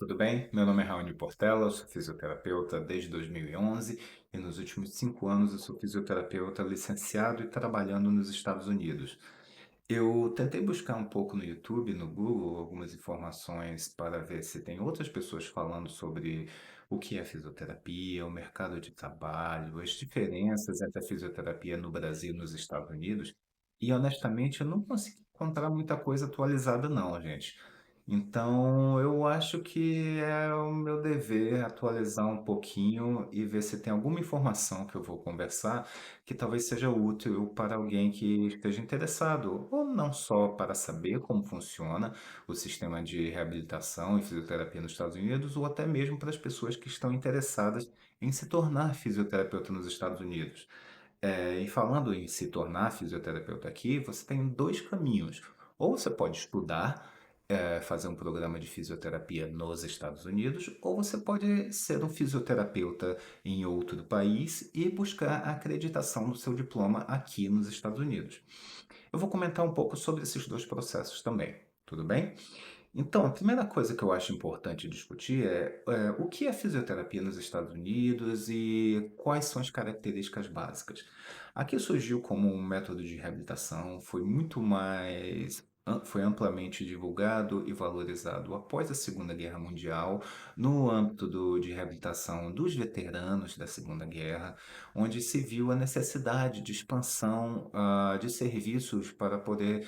tudo bem? Meu nome é Raoni Portela, eu sou fisioterapeuta desde 2011 e nos últimos 5 anos eu sou fisioterapeuta licenciado e trabalhando nos Estados Unidos. Eu tentei buscar um pouco no YouTube, no Google, algumas informações para ver se tem outras pessoas falando sobre o que é fisioterapia, o mercado de trabalho, as diferenças entre a fisioterapia no Brasil e nos Estados Unidos. E honestamente eu não consegui encontrar muita coisa atualizada não, gente. Então, eu acho que é o meu dever atualizar um pouquinho e ver se tem alguma informação que eu vou conversar que talvez seja útil para alguém que esteja interessado, ou não só para saber como funciona o sistema de reabilitação e fisioterapia nos Estados Unidos, ou até mesmo para as pessoas que estão interessadas em se tornar fisioterapeuta nos Estados Unidos. E falando em se tornar fisioterapeuta aqui, você tem dois caminhos. Ou você pode estudar, fazer um programa de fisioterapia nos Estados Unidos, ou você pode ser um fisioterapeuta em outro país e buscar a acreditação do seu diploma aqui nos Estados Unidos. Eu vou comentar um pouco sobre esses dois processos também, tudo bem? Então, a primeira coisa que eu acho importante discutir é o que é fisioterapia nos Estados Unidos e quais são as características básicas. Aqui surgiu como um método de reabilitação, foi amplamente divulgado e valorizado após a Segunda Guerra Mundial, no âmbito de reabilitação dos veteranos da Segunda Guerra, onde se viu a necessidade de expansão, de serviços para poder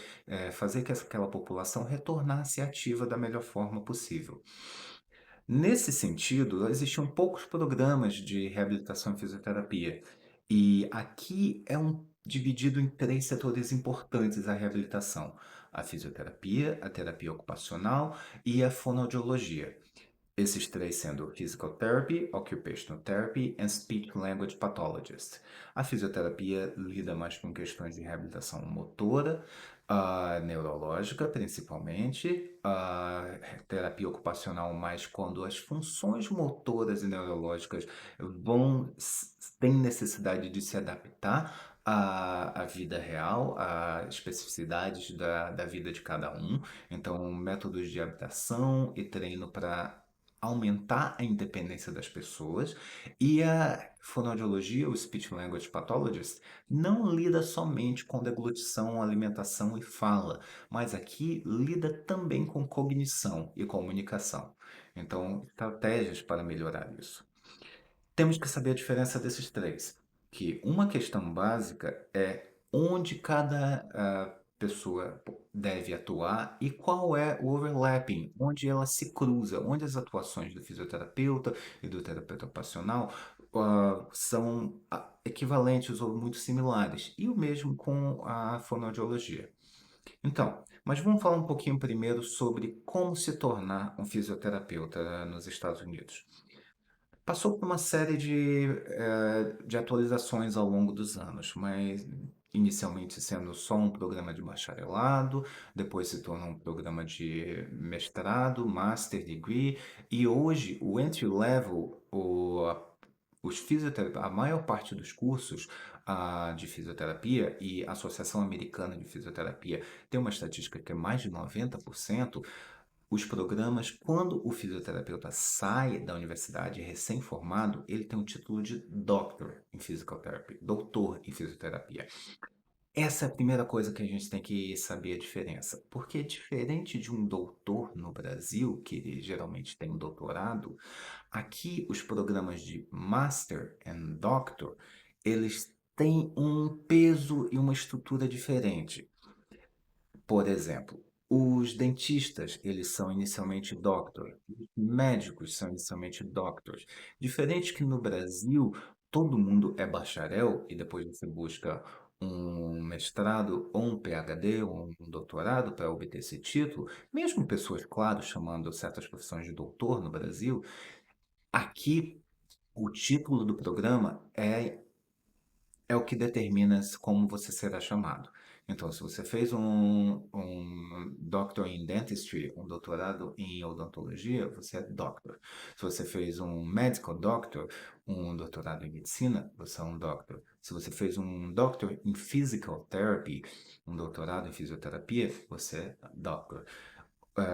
fazer que aquela população retornasse ativa da melhor forma possível. Nesse sentido, existiam poucos programas de reabilitação e fisioterapia. E aqui dividido em três setores importantes a reabilitação: a fisioterapia, a terapia ocupacional e a fonoaudiologia. Esses três sendo Physical Therapy, Occupational Therapy and Speech Language Pathologist. A fisioterapia lida mais com questões de reabilitação motora, neurológica principalmente, a terapia ocupacional mais quando as funções motoras e neurológicas têm necessidade de se adaptar à vida real, às especificidades da vida de cada um. Então, métodos de adaptação e treino para aumentar a independência das pessoas. E a fonoaudiologia, o Speech Language Pathologist, não lida somente com deglutição, alimentação e fala, mas aqui lida também com cognição e comunicação. Então, estratégias para melhorar isso. Temos que saber a diferença desses três, que uma questão básica é onde cada pessoa deve atuar e qual é o overlapping, onde ela se cruza, onde as atuações do fisioterapeuta e do terapeuta ocupacional são equivalentes ou muito similares, e o mesmo com a fonoaudiologia. Então, mas vamos falar um pouquinho primeiro sobre como se tornar um fisioterapeuta nos Estados Unidos. Passou por uma série de atualizações ao longo dos anos, mas inicialmente sendo só um programa de bacharelado, depois se tornou um programa de mestrado, master degree, e hoje o entry level, a maior parte dos cursos de fisioterapia, e a Associação Americana de Fisioterapia tem uma estatística que é mais de 90%. Os programas, quando o fisioterapeuta sai da universidade recém-formado, ele tem o título de Doctor em Physical Therapy, doutor em fisioterapia. Essa é a primeira coisa que a gente tem que saber a diferença, porque diferente de um doutor no Brasil, que geralmente tem um doutorado, aqui os programas de Master and Doctor, eles têm um peso e uma estrutura diferente. Por exemplo, os dentistas, eles são inicialmente doctor, os médicos são inicialmente doctors. Diferente que no Brasil, todo mundo é bacharel e depois você busca um mestrado ou um PhD ou um doutorado para obter esse título, mesmo pessoas, claro, chamando certas profissões de doutor no Brasil, aqui o título do programa é o que determina como você será chamado. Então, se você fez um Doctor in Dentistry, um doutorado em odontologia, você é Doctor. Se você fez um Medical Doctor, um doutorado em medicina, você é um Doctor. Se você fez um Doctor in Physical Therapy, um doutorado em fisioterapia, você é Doctor.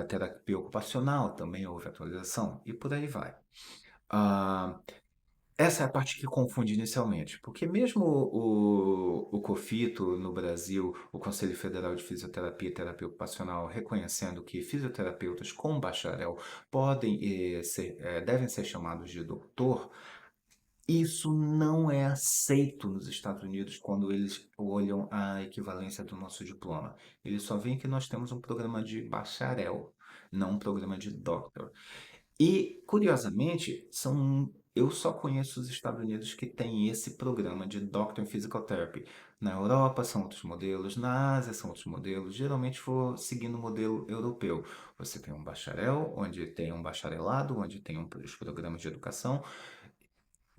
terapia ocupacional também houve atualização, e por aí vai. Ah, essa é a parte que confunde inicialmente, porque mesmo o COFITO no Brasil, o Conselho Federal de Fisioterapia e Terapia Ocupacional, reconhecendo que fisioterapeutas com bacharel devem ser chamados de doutor, isso não é aceito nos Estados Unidos quando eles olham a equivalência do nosso diploma. Eles só veem que nós temos um programa de bacharel, não um programa de doctor. E, curiosamente, eu só conheço os Estados Unidos que têm esse programa de Doctor in Physical Therapy. Na Europa são outros modelos, na Ásia são outros modelos. Geralmente vou seguindo o modelo europeu. Você tem um bacharel, onde tem um bacharelado, onde tem os programas de educação.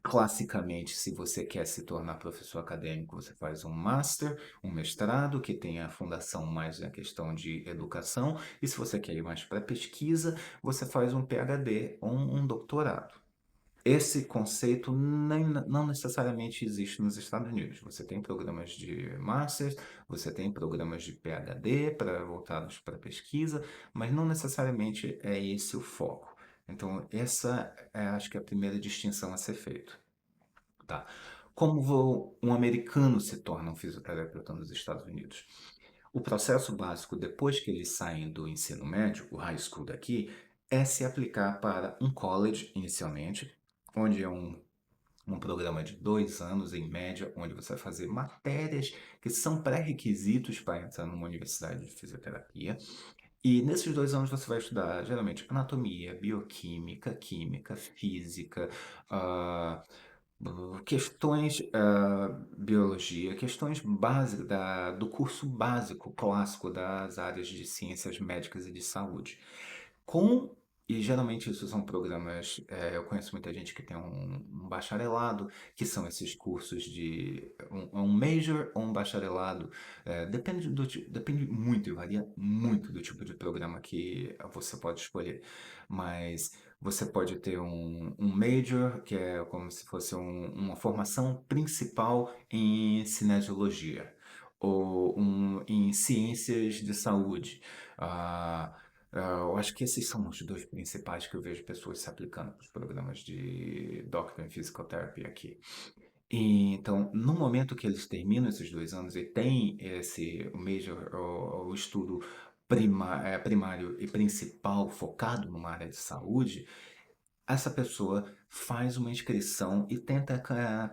Classicamente, se você quer se tornar professor acadêmico, você faz um master, um mestrado, que tem a fundação mais na questão de educação, e se você quer ir mais para pesquisa, você faz um PhD ou um doutorado. Esse conceito não necessariamente existe nos Estados Unidos. Você tem programas de master, você tem programas de PhD voltados para pesquisa, mas não necessariamente é esse o foco. Então, essa é, acho que é a primeira distinção a ser feita. Tá. Um americano se torna um fisioterapeuta nos Estados Unidos? O processo básico, depois que eles saem do ensino médio, o high school daqui, é se aplicar para um college inicialmente, onde é um programa de 2 anos em média, onde você vai fazer matérias que são pré-requisitos para entrar numa universidade de fisioterapia. E nesses 2 anos você vai estudar geralmente anatomia, bioquímica, química, física, ah, questões, biologia, questões básicas do curso básico clássico das áreas de ciências médicas e de saúde. Com, e geralmente isso são programas, eu conheço muita gente que tem um bacharelado, que são esses cursos de um major ou um bacharelado, depende muito e varia muito do tipo de programa que você pode escolher, mas você pode ter um major, que é como se fosse uma formação principal em cinesiologia, ou em ciências de saúde. Ah, eu acho que esses são os dois principais que eu vejo pessoas se aplicando para os programas de Doctor em Physical Therapy aqui. E, então, no momento que eles terminam esses 2 anos e têm o major, o estudo primário e principal focado numa área de saúde, essa pessoa faz uma inscrição e tenta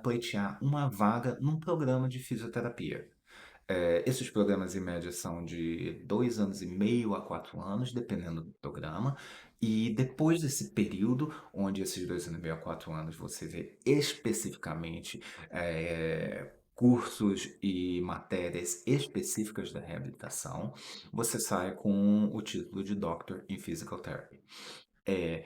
pleitear uma vaga num programa de fisioterapia. Esses programas, em média, são de 2 anos e meio a 4 anos, dependendo do programa. E depois desse período, onde esses 2 anos e meio a 4 anos você vê especificamente cursos e matérias específicas da reabilitação, você sai com o título de Doctor in Physical Therapy. É,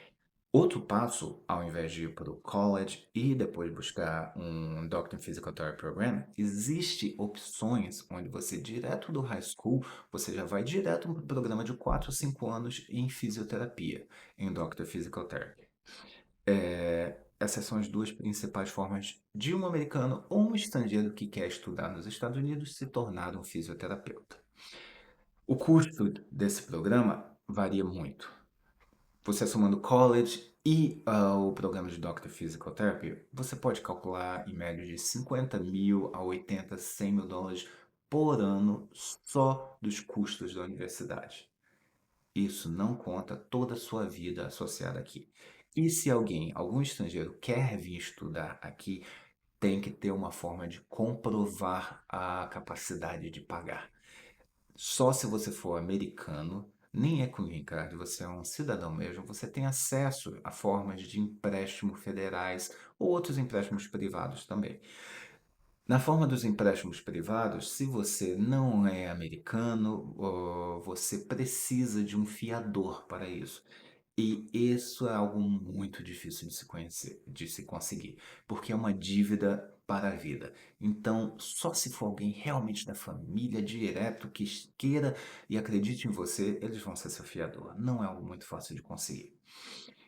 Outro passo, ao invés de ir para o college e depois buscar um Doctor in Physical Therapy Program, existe opções onde você, direto do high school, você já vai direto para um programa de 4 ou 5 anos em fisioterapia, em Doctor Physical Therapy. Essas são as duas principais formas de um americano ou um estrangeiro que quer estudar nos Estados Unidos se tornar um fisioterapeuta. O custo desse programa varia muito. Você somando college e o programa de Doctor Physical Therapy, você pode calcular em média de 50 mil a 80, 100 mil dólares por ano só dos custos da universidade. Isso não conta toda a sua vida associada aqui. E se algum estrangeiro quer vir estudar aqui, tem que ter uma forma de comprovar a capacidade de pagar. Só se você for americano, nem é com green card, você é um cidadão mesmo, você tem acesso a formas de empréstimo federais ou outros empréstimos privados também. Na forma dos empréstimos privados, se você não é americano, você precisa de um fiador para isso. E isso é algo muito difícil de se conhecer, de se conseguir, porque é uma dívida para a vida. Então, só se for alguém realmente da família, direto, que queira e acredite em você, eles vão ser seu fiador. Não é algo muito fácil de conseguir.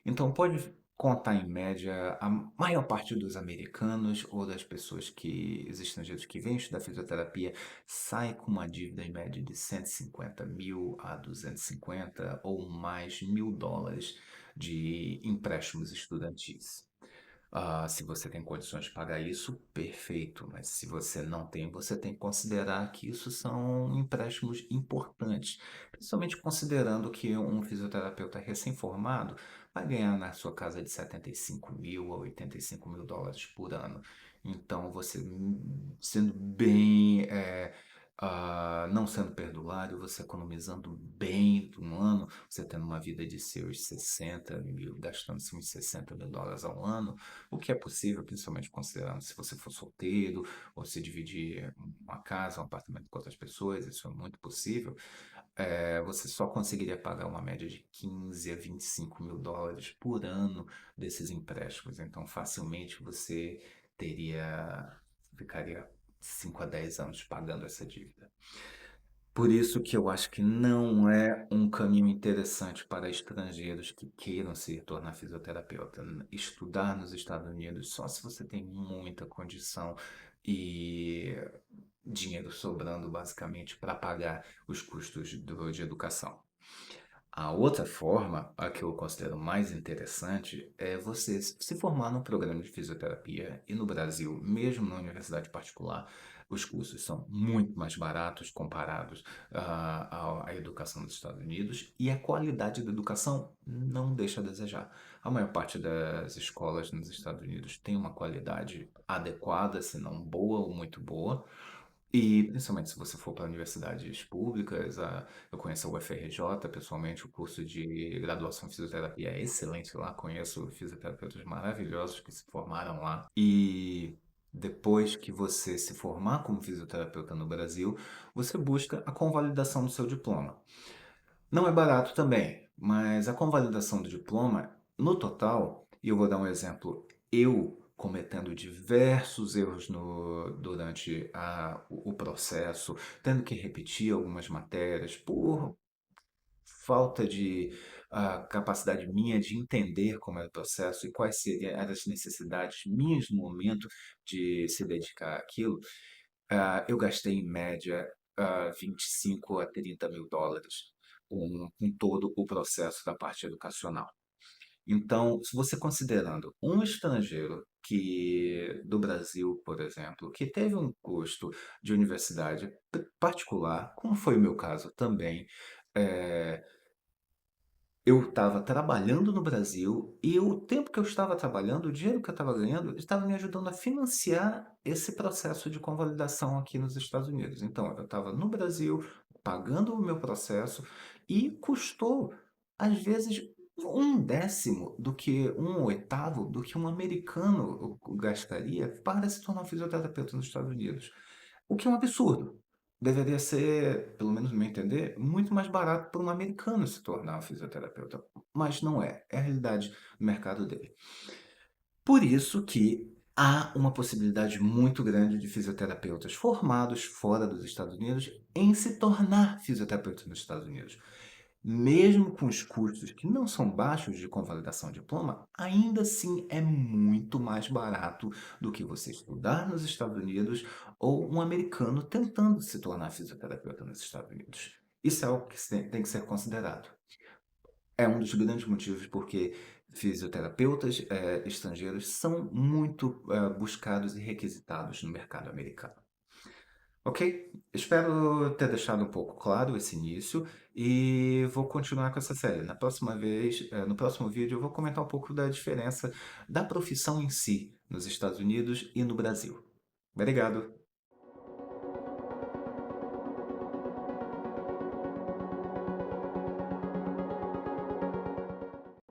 Então, pode. contar em média, a maior parte dos americanos ou das pessoas que os estrangeiros que vêm estudar fisioterapia sai com uma dívida em média de 150.000 a 250 ou mais $1.000 de empréstimos estudantis. Se você tem condições de pagar isso, perfeito, mas se você não tem, você tem que considerar que isso são empréstimos importantes, principalmente considerando que um fisioterapeuta recém-formado vai ganhar na sua casa de 75.000 a 85.000 dólares por ano. Então, você sendo bem, não sendo perdulário, você economizando bem um ano, você tendo uma vida de seus 60.000, gastando-se uns 60.000 dólares ao ano, o que é possível, principalmente considerando se você for solteiro ou se dividir uma casa, um apartamento com outras pessoas, isso é muito possível. Você só conseguiria pagar uma média de 15 a 25.000 dólares por ano desses empréstimos. Então, facilmente você ficaria 5 a 10 anos pagando essa dívida. Por isso que eu acho que não é um caminho interessante para estrangeiros que queiram se tornar fisioterapeuta. Estudar nos Estados Unidos só se você tem muita condição e dinheiro sobrando, basicamente, para pagar os custos de educação. A outra forma, a que eu considero mais interessante, é você se formar num programa de fisioterapia. E no Brasil, mesmo na universidade particular, os cursos são muito mais baratos comparados à educação dos Estados Unidos e a qualidade da educação não deixa a desejar. A maior parte das escolas nos Estados Unidos tem uma qualidade adequada, se não boa ou muito boa. E principalmente se você for para universidades públicas, eu conheço a UFRJ pessoalmente, o curso de graduação em fisioterapia é excelente lá, conheço fisioterapeutas maravilhosos que se formaram lá. E depois que você se formar como fisioterapeuta no Brasil, você busca a convalidação do seu diploma. Não é barato também, mas a convalidação do diploma, no total, e eu vou dar um exemplo, eu cometendo diversos erros durante o processo, tendo que repetir algumas matérias por falta de capacidade minha de entender como era o processo e quais seriam as necessidades minhas no momento de se dedicar àquilo, eu gastei em média 25 a 30 mil dólares com todo o processo da parte educacional. Então, se você considerando um estrangeiro que do Brasil, por exemplo, que teve um custo de universidade particular, como foi o meu caso também, eh, eu estava trabalhando no Brasil e o tempo que eu estava trabalhando, o dinheiro que eu estava ganhando, estava me ajudando a financiar esse processo de convalidação aqui nos Estados Unidos. Então, eu estava no Brasil, pagando o meu processo e custou, às vezes, um décimo do que um oitavo do que um americano gastaria para se tornar um fisioterapeuta nos Estados Unidos. O que é um absurdo. Deveria ser, pelo menos no meu entender, muito mais barato para um americano se tornar um fisioterapeuta, mas não é. É a realidade do mercado dele. Por isso que há uma possibilidade muito grande de fisioterapeutas formados fora dos Estados Unidos em se tornar fisioterapeutas nos Estados Unidos. Mesmo com os custos que não são baixos de convalidação de diploma, ainda assim é muito mais barato do que você estudar nos Estados Unidos ou um americano tentando se tornar fisioterapeuta nos Estados Unidos. Isso é algo que tem que ser considerado. É um dos grandes motivos porque fisioterapeutas estrangeiros são muito buscados e requisitados no mercado americano. Ok? Espero ter deixado um pouco claro esse início e vou continuar com essa série. Na próxima vez, no próximo vídeo, eu vou comentar um pouco da diferença da profissão em si nos Estados Unidos e no Brasil. Obrigado!